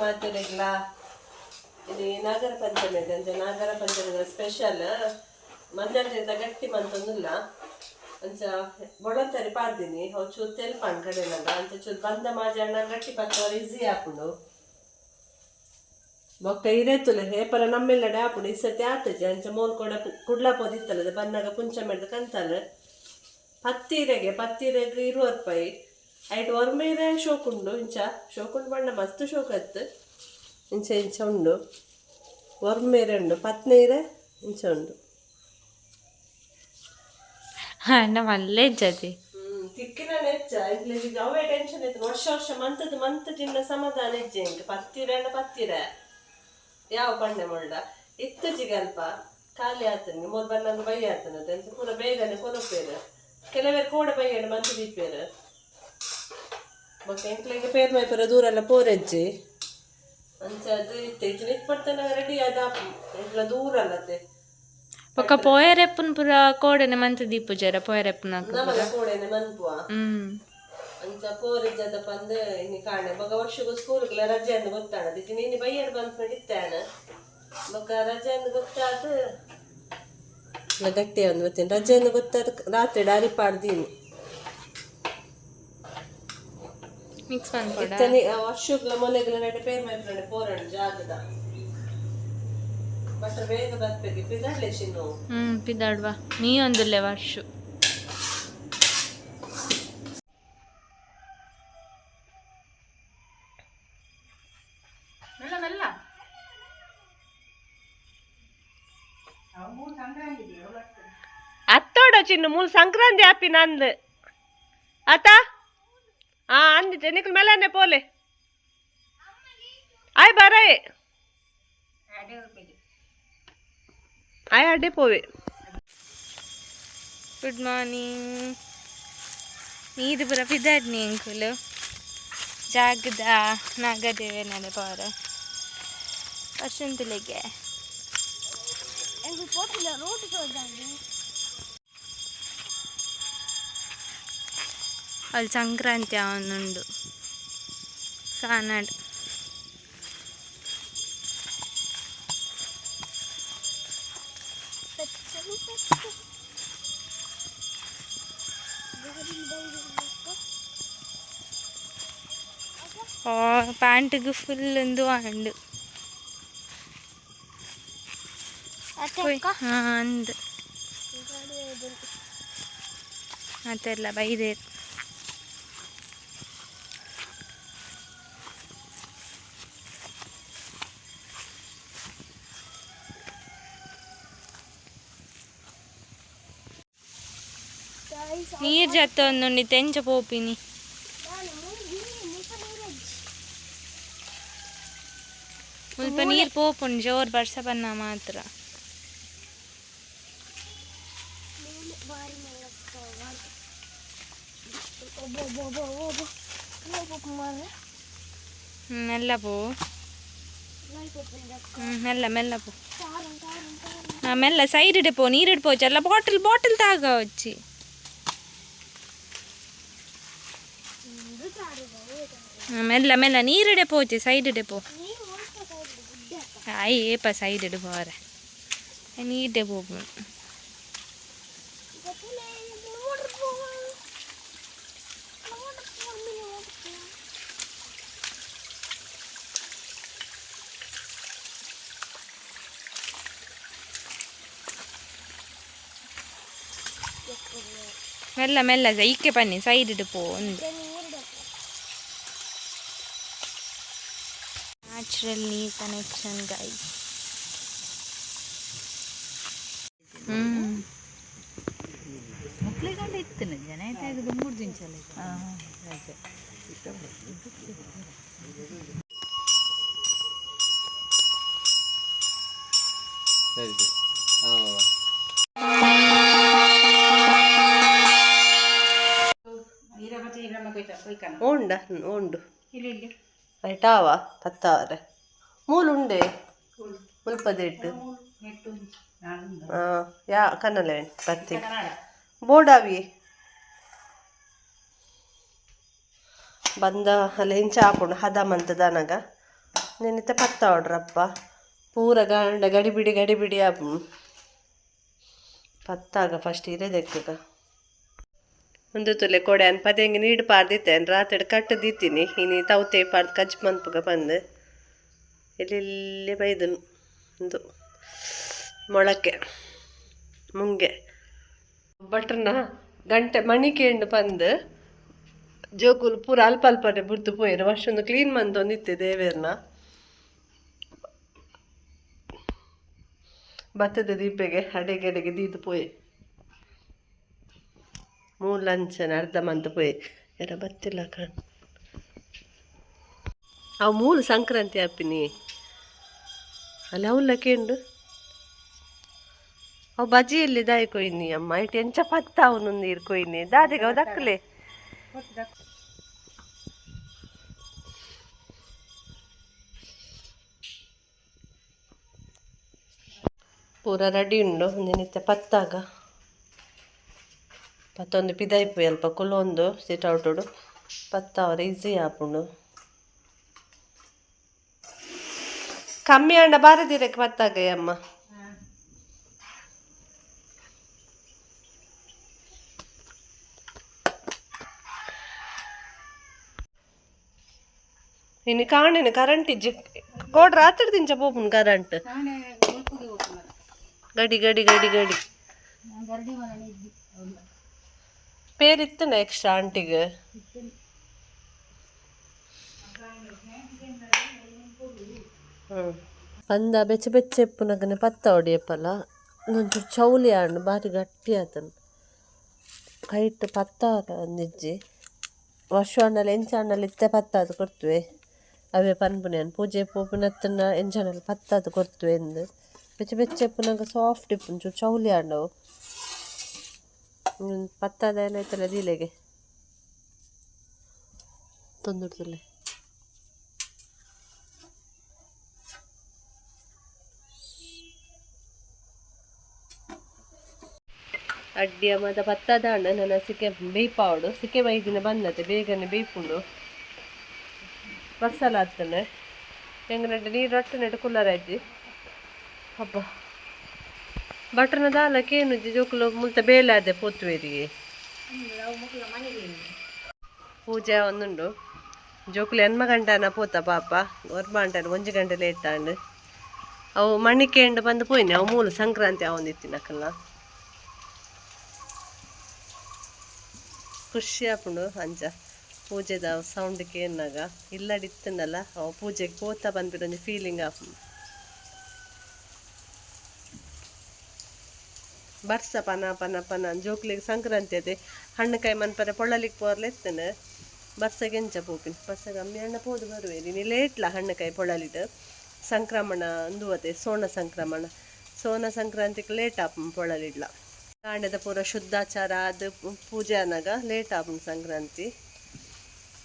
ಮಾತೆರೆಗ್ಲ ಇದು ನಾಗರ ಪಂಚಮಿ ಇದೆ ನಾಗರ ಪಂಚಮಿ ಸ್ಪೆಷಲ್ ಮಂಜಾಟ ಗಟ್ಟಿ ಮಂತೊಂದಿಲ್ಲ ಅಂಚ ಬೊಳಂತರಿ ಪಾಡ್ದೀನಿ ಅವು ಚೂರು ತೆಲ್ಪಂಡ್ ಕಡೆನಲ್ಲ ಅಂಚ ಚೂರು ಬಂದ ಮಾಜಾಣ ಗಟ್ಟಿ ಪತ್ತವರು ಈಸಿ ಹಾಕೊಂಡು ಬೊಕ್ಕ ಇರೇತುಲೆ ಏಪರ ನಮ್ಮೆಲ್ಲಡೆ ಹಾಪುಡು ಈ ಸತಿ ಆತಜಿ ಅಂಚ ಮೋಲ್ ಕೂಡ ಕುಡ್ಲ ಪೋದಿತ್ತಲ್ಲ ಬಂದಾಗ ಪುಂಚ ಮೆಡ್ದು ಕಂತಲ್ಲ ಪತ್ತೀರೆಗೆ 20 ರೂಪಾಯಿ ಐಟ್ ಒರ್ಮೇರೆ ಶೋಕುಂಡು ಇಂಚ ಶೋಕುಂಡು ಬಣ್ಣ ಮಸ್ತ್ ಶೋಕತ್ತು ಇಂಚ ಉಂಡು ಒರ್ಮೇರೆ ಉಂಡು 15 ಇಂಚ ಉಂಡು ಅಣ್ಣ ಮಲ್ಲೆ ಜತಿ ತಿಕ್ಕಿನ ನೆಚ್ಚ ಇಲ್ಲಿ ಅವೇ ಟೆನ್ಷನ್ ಇತ್ತು ವರ್ಷ ಮಂತ್ ಚಿನ್ನ ಸಮಾಧಾನ ಹೆಜ್ಜೆ ಇಂಕ ಪತ್ತಿರ ಯಾವ ಪಂಡೆ ಮೊಳ್ಳ ಇತ್ತು ಜಿಗಲ್ಪ ಖಾಲಿ ಆತನಿಗೆ ಮೂರು ಬನ್ನಂಗ ಬೈ ಆತನದ ಅಂತ ಪೂರ ಬೇಗನೆ ಕೊಲಪೇರು ಕೆಲವೇರು ಕೋಡ ಬೈಯಣ್ಣ ಮಂತ್ ದೀಪೇರು ಮತ್ತೆ ಎಂಕ್ಲೆಗೆ ಪೇರ್ ಮೈಪುರ ದೂರ ಎಲ್ಲ ಪೋರೆಜ್ಜಿ ಅಂಚ ಅದು ಇತ್ತೆ ಇಟ್ಪಡ್ತಾನ ರೆಡಿ ಅದ ಎಂಕ್ಲ ದೂರ ಅಲ್ಲತ್ತೆ ಪಕ್ಕ ಪೋಯರೆಪ್ಪನ್ ಪುರ ಕೋಡೆನೆ ಮಂತ್ ದೀಪು ಜರ ಪೋಯರೆಪ್ಪನ ನಮಗ ಕೋಡೆನೆ ಮನ್ಪುವ ಅಂಚ ಪೋರಿಜ್ಜದ ಪಂದು ಇನ್ನು ಕಾಣೆ ಬೊಕ ವರ್ಷಗೂ ಸ್ಕೂಲ್ಗೆಲ್ಲ ರಜೆ ಅಂದು ಗೊತ್ತಾಣ ದಿನ ಇನ್ನು ಬೈಯಡ್ ಬಂದ್ ಮಾಡಿತ್ತಾನ ಬೊಕ ರಜೆ ಅಂದು ಗೊತ್ತಾದ ಗಟ್ಟಿ ಒಂದು ಗೊತ್ತೇನೆ ರಜೆ ಅಂದು ಗೊತ್ತಾದ ರಾತ್ರಿ ಡಾರಿ ಪಾಡ್ದೀನಿ ಮಿಕ್ಸ್ ಮಾಡ್ಕೊಡ ವರ್ಷಗಳ ಮೊಲೆಗಳ ನಡೆ ಪೇರ್ ಮಾಡ್ಕೊಂಡೆ ಪೋರಾಡ ಜಾಗದ ಬಟ್ ಬೇಗ ಬರ್ಬೇಕು ಪಿದಾಡ್ಲೆ ಚಿನ್ನು ಪಿದಾಡ್ವಾ ನೀ ಒಂದುಲ್ಲೆ ವರ್ಷ ಅತ್ತೋಡ ಚಿನ್ನು ಮೂಲ ಸಂಕ್ರಾಂತಿ ಹ್ಯಾಪಿ ನಂದು ಆತ ಅಂದಿತ್ತೆ ನಿಖಲ್ ಮೇಲನೆ ಪೋಲೆ ಆಯ್ ಬರೇ ಆಯ್ ಅಡ್ಡೆ ಪೋವೆ ಗುಡ್ ಮಾರ್ನಿಂಗ್ ನೀರು ಪುರ ಪಿದಾಡ್ನಿ ಅಂಕುಲು ಜಾಗದ ನಾಗದೇವನಡೆ ಪವರ ವರ್ಷಂತಲೆಗೆ ಅಲ್ಲಿ ಸಂಕ್ರಾಂತಿ ಅವನುಂಡು ಸಾನಾಡ್ ಪ್ಯಾಂಟ್ಗೆ ಫುಲ್ ಒಂದು ಅಂಡು ಅಂದು ಮತ್ತೆಲ್ಲ ಬೈದೇರು ನೀರು ಜತ್ತ ಒಂದುಂಡಿ ತೆಂಚ ಪೋಪಿನಿ ಸ್ವಲ್ಪ ನೀರು ಪೋಪುಂಡು ಜೋರು ಬರ್ಸ ಬನ್ನ ಮಾತ್ರ ಮೆಲ್ಲ ಪೋ ಮೆಲ್ಲ ಮೆಲ್ಲ ಪೋ ಮೆಲ್ಲ ಸೈಡ್ ಇಡಿಪೋ ನೀರು ಇಡ್ಪೋಚು ಅಲ್ಲ ಬಾಟಲ್ ತಾಗ వచ్చి ಮೆಲ್ಲ ಮೆಲ್ಲ ನೀರಿಡೆ ಪೋಚೆ ಸೈಡ್ ಇಡೆ ಪೋ ಆಯ್ ಏಪ ಸೈಡ್ ಇಡು ಹೋರ ನೀಡೆ ಪೋ ಮೆಲ್ಲ ಮೆಲ್ಲ ಈಕೆ ಬನ್ನಿ ಸೈಡ್ ಇಡು ಪೋ ಒಂದು ನ್ಯಾಚುರಲ್ ನೀರ್ ಕನೆಕ್ಷನ್ ಗೈಸ್ ಮಕ್ಕಳಿಗಂಡ ಇತ್ತು ಜನ ಆಯ್ತು 3 ದಿನ ಸಲ ಉಂಡು ಐಟಾವ ಪತ್ತಾವರೆ ಮೂಲುಂಡೆ ಮುಲ್ಪದೆಟ್ಟು ಯಾ ಕನ್ನಲೆ ಪತ್ತಿ ಬೋಡಾವಿ ಬಂದ ಅಲ್ಲಿ ಹಿಂಚ ಹಾಕೊಂಡು ಹದ ಮಂತ ದನಗ ನೆನಿತ ಪತ್ತ ಆಡ್ರಪ್ಪ ಪೂರ ಗಾಂಡ ಗಡಿಬಿಡಿ ಆಪು ಪತ್ತಾಗ ಫಸ್ಟ್ ಇರೇದೆಕ್ಕಗ ಒಂದು ತುಲೆ ಕೊಡೆ ಅನ್ ಪದೆಂಗೆ ನೀಡು ಪಾರ್ದಿತ್ತೇನೆ ರಾತ್ರಿ ಕಟ್ಟು ದಿತ್ತೀನಿ ಇನಿ ತವತೆ ಪಾರ್ದು ಕಜ್ಜಿ ಮನ್ಪುಗ ಬಂದು ಇಲ್ಲಿ ಬೈದನು ಒಂದು ಮೊಳಕೆ ಮುಂಗೆ ಬಟ್ರನ ಗಂಟೆ ಮಣಿಕೇಂಡು ಬಂದು ಜೋಕುಲು ಪೂರ ಅಲ್ಪ ಅಲ್ಪನೆ ಬುರ್ದು ಪೋಯಿರು ವರ್ಷೊಂದು ಕ್ಲೀನ್ ಮಂತೊಂದಿತ್ತೆ ದೇವೇರ್ನ ಭತ್ತದ ದೀಪೆಗೆ ಅಡೆಗೆ ದೀದು ಪೋಯೆ ಲಂಚನ ಅರ್ಧ ಮಂತ್ ಪೋಯೆ ಯಾರ ಬತ್ತಿಲ್ಲ ಕಣ್ ಅವು ಮೂಲು ಸಂಕ್ರಾಂತಿ ಆಪಿನಿ ಅಲ್ಲಿ ಅವಲ್ಲ ಕೇಂಡು ಅವು ಬಜಿಯಲ್ಲಿ ದಾಯಿ ಕೊಯ್ನಿ ಅಮ್ಮ ಇಟ್ಟು ಎಂಚ ಪತ್ತ ಅವನು ನೀರು ಕೊಯ್ನಿ ದಾದಿಗೆ ಅವು ದಕ್ಕಲೆ ಪೂರ ರೆಡಿ ಉಂಡು ಒಂದಿನಿತ್ತೆ ಪತ್ತಾಗ ಪತ್ತೊಂದು ಪಿದಾಯ್ಪು ಅಲ್ಪ ಕುಲೊಂದು ಸಿಟ್ ಔಟುಡು ಪತ್ತ ಅವರ ಈಸಿ ಆಪುಂಡು ಕಮ್ಮಿ ಅಂಡ ಬಾರದಿರಕ್ಕೆ ಪತ್ತಾಗ ಅಮ್ಮ ಇನ್ನು ಕಾಣೆನು ಕರೆಂಟ್ ಇಜ್ಜಿ ಕೋಡ್ ರಾತ್ರಿ ತಿಂಚ ಪೋಪುನ್ ಕರೆಂಟ್ ಗಡಿ ಪೇರಿತ್ತನ ಎಕ್ಸ್ಟ್ರಾ ಆಂಟಿಗೆ ಪಂದ ಬೆಚ್ಚ ಎಪ್ಪುನಗನೆ ಪತ್ತ ಹೊಡಿಯಪ್ಪಲ್ಲ ಒಂಚೂರು ಚೌಲಿ ಹಣ್ಣು ಭಾರಿ ಗಟ್ಟಿ ಆತನು ಕೈಟ್ ಪತ್ತ ಅಂದಿಜ್ಜಿ ವರ್ಷ ಹಣ್ಣಲ್ಲಿ ಎಂಚ ಹಣ್ಣಲ್ಲಿ ಇತ್ತೆ ಪತ್ತ ಅದು ಕೊಡ್ತುವೆ ಅವೇ ಪನ್ಪುನೇನು ಪೂಜೆ ಪೋಪುನತ್ತನ ಎಂಚನಲ್ಲಿ ಪತ್ತ ಅದು ಕೊಡ್ತುವೆ ಎಂದು ಬೆಚ್ಚ ಎಪ್ಪುನಾಗ ಸಾಫ್ಟ್ ಇಪ್ಪು ಒಂಚೂರು ಚೌಲಿ ಹಣ್ಣವು ಪತ್ತದ ಏನಾಯ್ತಲ್ಲ ದೀಲೆಗೆ ತೊಂದುಡ್ತಲೆ ಅಡ್ಡಿಯ ಮದ ಪತ್ತದ ಹಣ್ಣು ನನ್ನ ಸಿಕ್ಕೆ ಬೇಯ್ಪಾವಡು ಸಿಕ್ಕೆ ಬೈದಿನ ಬಂದತೆ ಬೇಗನೆ ಬೇಯ್ಪುಂಡು ಮಸಾಲ ಆಗ್ತಾನೆ ಹೆಂಗನಟ್ಟು ನೀರು ರಟ್ಟು ನೆಟ್ಟು ಕುಲ್ಲರ್ ಆಯ್ತು ಹಬ್ಬ ಬಟ್ರನ ದಾಲಕ್ಕೆ ಏನು ಜೋಕುಲು ಮುಲ್ತ ಬೇಲೆ ಅದೇ ಪೋತುವೇರಿಗೆ ಪೂಜೆ ಒಂದುಂಡು ಜೋಕುಲು ಎನ್ಮ ಗಂಟನ ಪೋತ ಪಾಪ ಒರ್ಮ ಅಂಟಾನು 1 ಗಂಟೆ ಲೇಟ್ ಆಂಡು ಅವು ಮಣಿಕೇಂಡು ಬಂದು ಪೋಯ್ನಿ ಅವು ಮೂಲ ಸಂಕ್ರಾಂತಿ ಅವೊಂದಿತ್ತಿನಕಲ್ಲ ಖುಷಿ ಆಪುಂಡು ಅಂಚ ಪೂಜೆದ ಸೌಂಡ್ ಕೇನಾಗ ಇಲ್ಲಡಿತ್ತನಲ್ಲ ಅವು ಪೂಜೆಗೆ ಪೋತ ಬಂದ್ಬಿಟ್ಟು ಒಂದು ಫೀಲಿಂಗ್ ಆಪು ಬರ್ಸ ಪನ ಜೋಕ್ಲಿಗೆ ಸಂಕ್ರಾಂತಿ ಅದೇ ಹಣ್ಣುಕಾಯಿ ಮನ್ಪರೆ ಪೊಳ್ಳಲಿಕ್ಕೆ ಪೋರ್ಲ ಎತ್ತನ ಬರ್ಸಗೆ ಎಂಚ ಪೋಪಿನ ಬರ್ಸ ಕಮ್ಮಿ ಹಣ್ಣ ಪೋದು ಬರುವೆ ನೀನು ಲೇಟ್ಲ ಹಣ್ಣುಕಾಯಿ ಪೊಳ್ಳಲಿಟ್ಟು ಸಂಕ್ರಮಣ ಅಂದುವತೆ ಸೋನ ಸಂಕ್ರಾಂತಿಗೆ ಲೇಟ್ ಆಪು ಪೊಳ್ಳಲಿಡ್ಲ ಕಾಂಡದ ಪೂರ ಶುದ್ಧಾಚಾರ ಅದು ಪೂಜೆ ಅನ್ನಾಗ ಲೇಟ್ ಆಪು ಸಂಕ್ರಾಂತಿ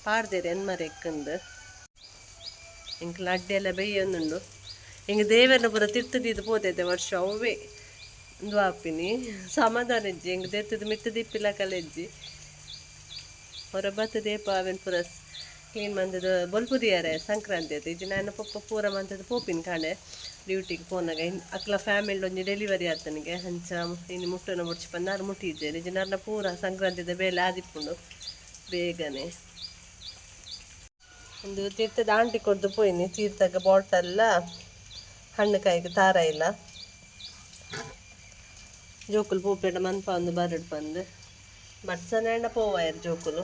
ಪಾಡ್ದೇರಿ ಎನ್ಮರೆಕ್ಕಂದು ಇಂಕ ಅಡ್ಡಿ ಎಲ್ಲ ಬೇಯೊಂದುಂಡು ಹಿಂಗೆ ದೇವರನ್ನ ಪೂರ ತಿರ್ತದಿದ್ದು ಪೋತೈತೆ ವರ್ಷ ಅವೇ ಒಂದು ಆಪಿನಿ ಸಮಾಧಾನ ಇಜ್ಜಿ ಹೆಂಗೆ ದೇರ್ತದ ಮಿತ್ತ ದಿಪ್ಪಿಲ್ಲ ಕಲೆಜ್ಜಿ ಹೊರ ಬತ್ತದೇಪ ಅವೇನು ಪೂರ ಕ್ಲೀನ್ ಮಂದದ ಬೊಲ್ಪುದಿಯಾರೆ ಸಂಕ್ರಾಂತಿ ಅದು ಇದು ನಾನು ಪಪ್ಪ ಪೂರ ಮಂತದ ಪೋಪಿನ ಕಾಣೆ ಡ್ಯೂಟಿಗೆ ಪೋನಾಗ ಅಕ್ಲ ಫ್ಯಾಮಿಲಿ ಒಂಜಿ ಡೆಲಿವರಿ ಆತನಿಗೆ ಹಂಚ ಇನ್ನು ಮುಟ್ಟನ ಮುಡ್ಚಿ ಬಂದಾರು ಮುಟ್ಟಿದ್ದೇನೆ ಜನರನ್ನ ಪೂರ ಸಂಕ್ರಾಂತಿದ ಬೇಲೆ ಆದಿಪ್ಪುಂಡು ಬೇಗನೆ ಒಂದು ತೀರ್ಥದ ಆಂಟಿ ಕೊಡ್ದು ಪೋಯ್ನಿ ತೀರ್ಥಗ ಬಾಟಲ್ಲ ಹಣ್ಣುಕಾಯಿಗೆ ತಾರ ಇಲ್ಲ ಜೋಕುಲು ಪೂಪೇಟ ಮನ್ಪ ಒಂದು ಬರಡು ಬಂದು ಬಡ್ಸನ ಪೋವಾಯರು ಜೋಕುಲು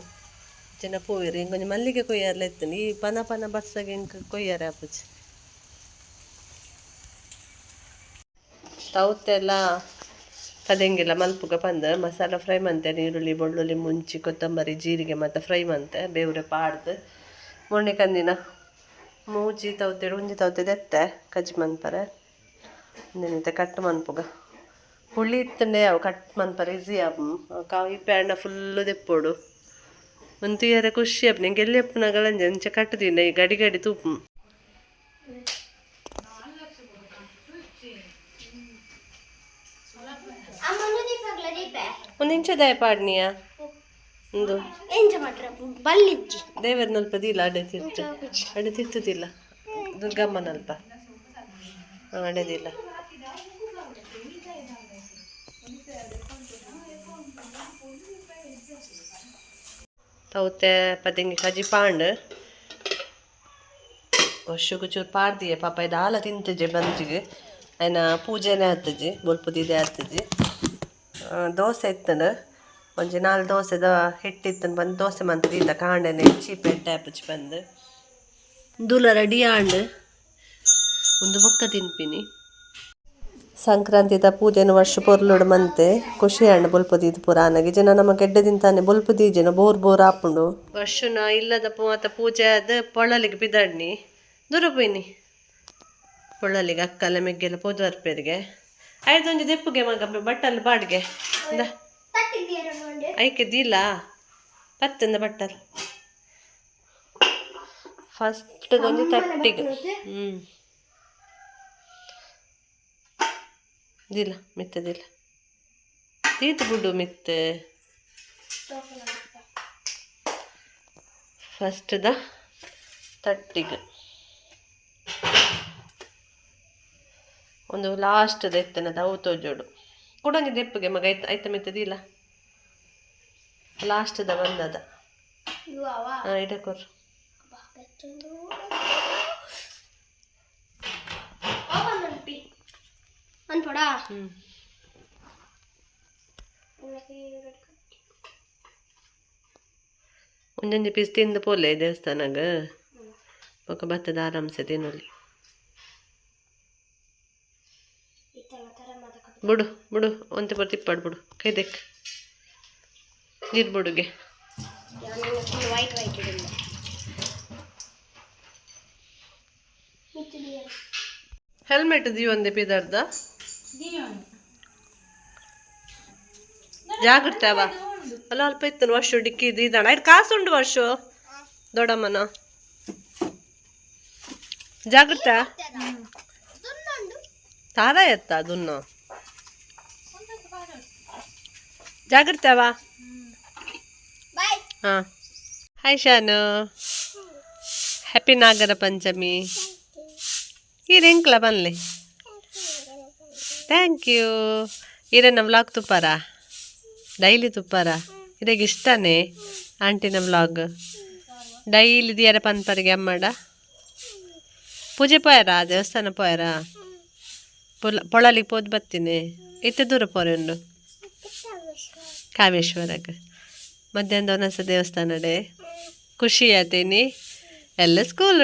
ಚಿನ್ನ ಪೋಯಿರು ಹಿಂಗೊಂದು ಮಲ್ಲಿಗೆ ಕೊಯ್ಯಾರ್ಲ ಎತ್ತನಿ ಈ ಪನ ಬಡ್ಸಗೆ ಹಿಂಗೆ ಕೊಯ್ಯಾರೆ ಆಪುಜಿ ತೌತೆಲ್ಲ ಕದಂಗಿಲ್ಲ ಮಲ್ಪುಗ ಬಂದು ಮಸಾಲ ಫ್ರೈ ಮಂತೆ ಈರುಳ್ಳಿ ಬೆಳ್ಳುಳ್ಳಿ ಮುಂಚಿ ಕೊತ್ತಂಬರಿ ಜೀರಿಗೆ ಮತ್ತು ಫ್ರೈ ಮಂತೆ ಬೇವ್ರೆ ಪಾಡ್ದು ಮೊನ್ನೆ ಕಂದಿನ ಮೂಜಿ ತೌತೆಡು ಒಂಜಿ ತೌತೆದು ಎತ್ತೆ ಕಜ್ಜಿ ಮನ್ಪರೆ ನೆನಿತ ಕಟ್ಟು ಮನ್ಪುಗ ಹುಳಿ ಇತ್ತಂಡೆ ಅವು ಕಟ್ ಮನ್ಪರೆ ಈಸಿ ಆಪು ಕಾವು ಇಪ್ಪೆ ಅಣ್ಣ ಫುಲ್ಲು ದೆಪ್ಪೋಡು ಒಂದು ತೀರ ಖುಷಿ ಆಪು ನಿಂಗೆ ಎಲ್ಲಿ ಅಪ್ಪನಾಗಲಂಜ ಎಂಚ ಕಟ್ಟದಿಂದ ಈ ಗಡಿ ತೂಪು ಒಂದು ಇಂಚ ದಯ ಪಾಡ್ನಿಯ ಒಂದು ದೇವರ ನಲ್ಪ ದಿಲ್ಲ ಅಡೆ ತಿರ್ತದಿಲ್ಲ ದುರ್ಗಮ್ಮನಲ್ಪ ನಡೆದಿಲ್ಲ ತೌತೆ ಪದಿಂಗಿ ಕಜಿ ಪಾಂಡ್ ವರ್ಷಕ್ಕೆ ಚೂರು ಪಾಡ್ದಿಯೇ ಪಾಪ ಇದು ಹಾಲ ತಿಂತಜೆ ಬಂಜಿಗೆ ಆಯ್ನ ಪೂಜೆನೇ ಆಗ್ತಜಿ ಬೊಲ್ಪುದಿದೆ ಆಗ್ತಜಿ ದೋಸೆ ಇತ್ತಂಡು ಒಂಜಿ 4 ದೋಸೆದ ಹಿಟ್ಟಿತ್ತಂದು ಬಂದು ದೋಸೆ ಮಂತದ ಇದ್ದ ಕಾಂಡೆನೆ ಚೀಪೆ ಟ್ಯಾಪಚ್ ಬಂದು ದೂಲ ರೆಡಿ ಆಂಡ್ ಒಂದು ಬೊಕ್ಕ ತಿನ್ಪಿನಿ ಸಂಕ್ರಾಂತಿದ ಪೂಜೆನ ವರ್ಷ ಪೊರ್ಲುಡು ಮಂತೆ ಖುಷಿ ಹಣ್ಣು ಬೊಲ್ಪುದಿದ್ದು ಪುರಾಣಗೆ ಜನ ನಮ್ಮ ಗೆಡ್ಡೆ ತಿಂತಾನೆ ಬೊಲ್ಪುದಿ ಜನ ಬೋರ್ ಆಪುಂಡು ವರ್ಷನ ಇಲ್ಲದ ಮಾತ ಪೂಜೆ ಆದ ಪೊಳಲಿಗೆ ಬಿದಣ್ಣಿ ದೂರ ಪೋಯ್ನಿ ಪೊಳಲಿಗೆ ಅಕ್ಕಲ್ಲ ಮೆಗ್ಗೆಲ್ಲ ಪೋದು ಬರ್ಪೇರಿಗೆ ಐದೊಂದು ದೆಪ್ಪುಗೆ ಮಗ ಬಟ್ಟಲು ಬಾಡ್ಗೆ ಐಕೆ ದಿಲ್ಲ ಪತ್ತಂದ ಬಟ್ಟಲು ಫಸ್ಟ್ ಒಂದು ತಟ್ಟಿಗೆ ದಿಲ್ಲ ಮಿತ್ತದಿಲ್ಲ ತೀತು ಬಿಡು ಮಿತ್ತೆ ಫಸ್ಟ್ದ ತಟ್ಟಿಗೆ ಒಂದು ಲಾಸ್ಟ್ದ ಎತ್ತನದ ಅವು ತೋಜೋಡು ಕೊಡಂಜಿ ದೆಪ್ಪಗೆ ಮಗ ಐತ ಮಿತ್ತದಿಲ್ಲ ಲಾಸ್ಟ್ದ ಬಂದದ ಇಡಕೋರು ಒಂದೊಂದು ಪೀಸ್ ತಿಂದು ಪೋಲೆ ದೇವಸ್ಥಾನಾಗ ಬೊಕ್ಕ ಬತ್ತದ ಆರಾಮ್ಸೆ ತಿನ್ನಲಿ ಬಿಡು ಬಿಡು ಒಂತೆ ಬರ್ ತಿಪ್ಪಾಡು ಬಿಡು ಕೈ ದೆಕ್ ನೀರು ಬಿಡುಗೆ ಹೆಲ್ಮೆಟ್ ದಿ ಒಂದೇ ಪಿದರ್ದ ಜಾಗ್ರತೆ ಅವ ಅಲ್ಲ ಅಲ್ಪ ಇತ್ತು ವರ್ಷ ಡಿಕ್ಕಿ ಇದ್ದಾಣ ಆಯ್ತು ಕಾಸು ಉಂಡು ವರ್ಷ ದೊಡ್ಡಮ್ಮನ ಜಾಗ್ರತೆ ತಾರ ಎತ್ತ ಅದನ್ನು ಜಾಗ್ರತೆ ಅವ ಹಾಂ ಹಾಯ್ ಶಾನು ಹ್ಯಾಪಿ ನಾಗರ ಪಂಚಮಿ ಈರೆಂಕ್ಲ ಬನ್ಲಿ ಥ್ಯಾಂಕ್ ಯು ಈರನ್ನ ವ್ಲಾಗ್ ತುಪ್ಪಾರ ಡೈಲಿ ತುಪ್ಪಾರ ಇದಾಗ ಇಷ್ಟನೇ ಆಂಟಿನ ವ್ಲಾಗ್ ಡೈಲಿ ದಿಯಾರ ಪನ್ಪರಿಗೆ ಅಮ್ಮಡ ಪೂಜೆ ಪೋಯಾರ ದೇವಸ್ಥಾನ ಪೋಯಾರ ಪೊಳಲಿಗೆ ಪೋದು ಬರ್ತೀನಿ ಇತ್ತು ದೂರ ಪೋರೆ ಉಂಡು ಕಾಮೇಶ್ವರಕ್ಕೆ ಮಧ್ಯಾಹ್ನದ ಒಂದೊಂದ್ಸ ದೇವಸ್ಥಾನ ಡೇ ಖುಷಿ ಆತೇನಿ ಎಲ್ಲ ಸ್ಕೂಲ್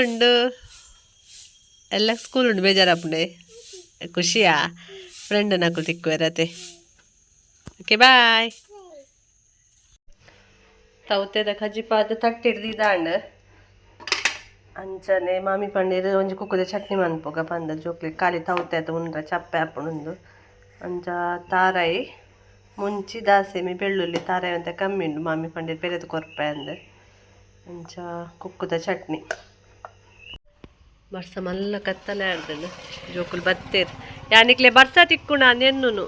ಉಂಡು ಬೇಜಾರಪ್ಪಡೆ ಖುಷಿಯಾ ಫ್ರೆಂಡ್ ನಾಕು ತಿಕ್ಕು ಇರತ್ತೆ ಓಕೆ ಬಾಯ್ ತೌತೆದ ಖಜಿಪಾದ ತಟ್ಟಿಡ್ದಿದ್ದಾಂಡ್ ಅಂಚನೆ ಮಾಮಿ ಪನ್ನೀರ್ ಒಂಜಿ ಕುಕ್ಕುದ ಚಟ್ನಿ ಮನ್ಪೋಗ ಪಂದ ಜೋಕ್ಲಿ ಖಾಲಿ ತೌತೆ ಉಂಡ್ರ ಚಪ್ಪೆ ಹಾಪುಂಡು ಅಂಚ ತಾರಾಯಿ ಮುಂಚಿ ದಾಸೆಮಿ ಬೆಳ್ಳುಳ್ಳಿ ತಾರಾಯಿ ಅಂತ ಕಮ್ಮಿ ಉಂಡು ಮಾಮಿ ಪನ್ನೀರ್ ಬೆರೆದು ಕೊರ್ಪೆ ಅಂದ್ ಅಂಚ ಕುಕ್ಕುದ ಚಟ್ನಿ ಬರ್ಸ ಮಲ್ಲ ಕತ್ತಲೆ ಆಡ್ದನು ಜೋಕುಲು ಬತ್ತೇರು ಯಾನಿಕ್ಲೆ ಬರ್ಸ ತಿಕ್ಕುಣ ನೆನ್ನುನು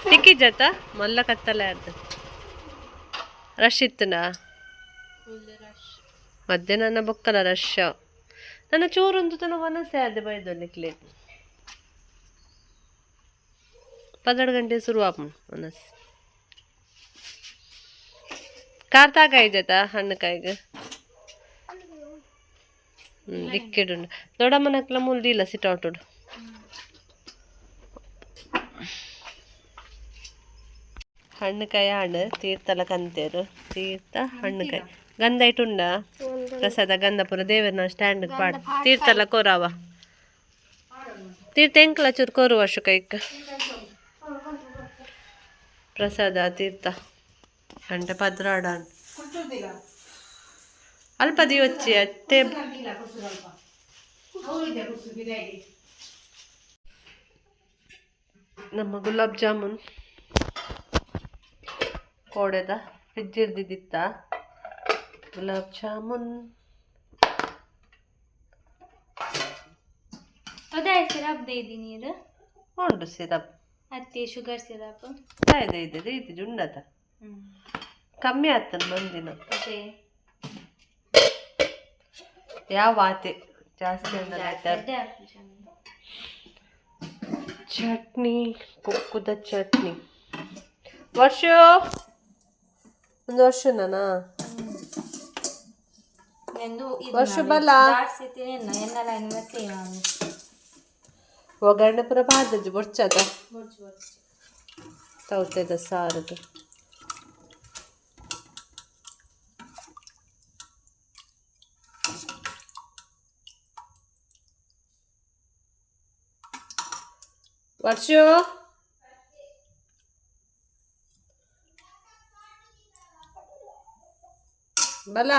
ತಿಕ್ಕಿ ಜತ ಮಲ್ಲ ಕತ್ತಲೆ ಆಡ್ದ ರಶ್ ಇತ್ತನಾ ಮಧ್ಯೆ ನನ್ನ ಬೊಕ್ಕಲ ರಶ್ ನನ್ನ ಚೂರೊಂದು ತನ ಮನಸ್ಸೇ ಆದೆ ಬೈದೊಲಿಕ್ಲೆ 12 ಗಂಟೆ ಶುರು ಆಪು ಮನಸ್ ಕಾರ್ತಾಕಾಯಿ ಜತ ಹಣ್ಣುಕಾಯಿಗೆ ಲಿಕ್ವಿಡ್ ಉಂಡು ದೊಡ್ಡಮ್ಮನಕ್ಲ ಮುಲ್ದಿಲ್ಲ ಸಿಟೌಟ್ ಉಂಡು ಹಣ್ಣುಕಾಯಿ ಹಣ್ಣು ತೀರ್ಥಲ ಕಂತೇರು ತೀರ್ಥ ಹಣ್ಣುಕಾಯಿ ಗಂಧ ಇಟ್ಟುಂಡ ಪ್ರಸಾದ ಗಂಧಪುರ ದೇವರನ ಸ್ಟ್ಯಾಂಡ್ ಪಾಡ್ ತೀರ್ಥಲ ಕೋರಾವ ತೀರ್ಥ ಎಂಕ್ಲ ಚೂರು ಕೋರು ವರ್ಷ ಕೈಕ್ ಪ್ರಸಾದ ತೀರ್ಥ ಗಂಟೆ ಪದ್ರಾಡ ಅಲ್ಪ ದಿವಚ್ಚಿ ಅತ್ತೆ ನಮ್ಮ ಗುಲಾಬ್ ಜಾಮೂನ್ ಕೋಡೆದ ಫ್ರಿಜ್ ಇರ್ದಿದ್ದಿತ್ತ ಗುಲಾಬ್ ಜಾಮೂನ್ ಸಿರಪ್ ದೇದಿ ನೀರು ಉಂಡು ಸಿರಪ್ ಅತ್ತೆ ಶುಗರ್ ಸಿರಪ್ ಇದೆ ಜುಂಡದ ಕಮ್ಮಿ ಆಗ್ತದೆ ಮಂದಿನ ಯಾವ ಆತೆ ಜಾಸ್ತಿ ಚಟ್ನಿ ಕೊಕ್ಕುದ ಚಟ್ನಿ ವರ್ಷ ಒಂದು ವರ್ಷನಾ ವರ್ಷ ಬಲ ಒಗ್ಗರಣೆ ಪುರ ಬಾದಜ್ಜು ಬೊಡ್ಚದ ತೌತೆದ ಸಾರದು ವರ್ಷ ಬಲ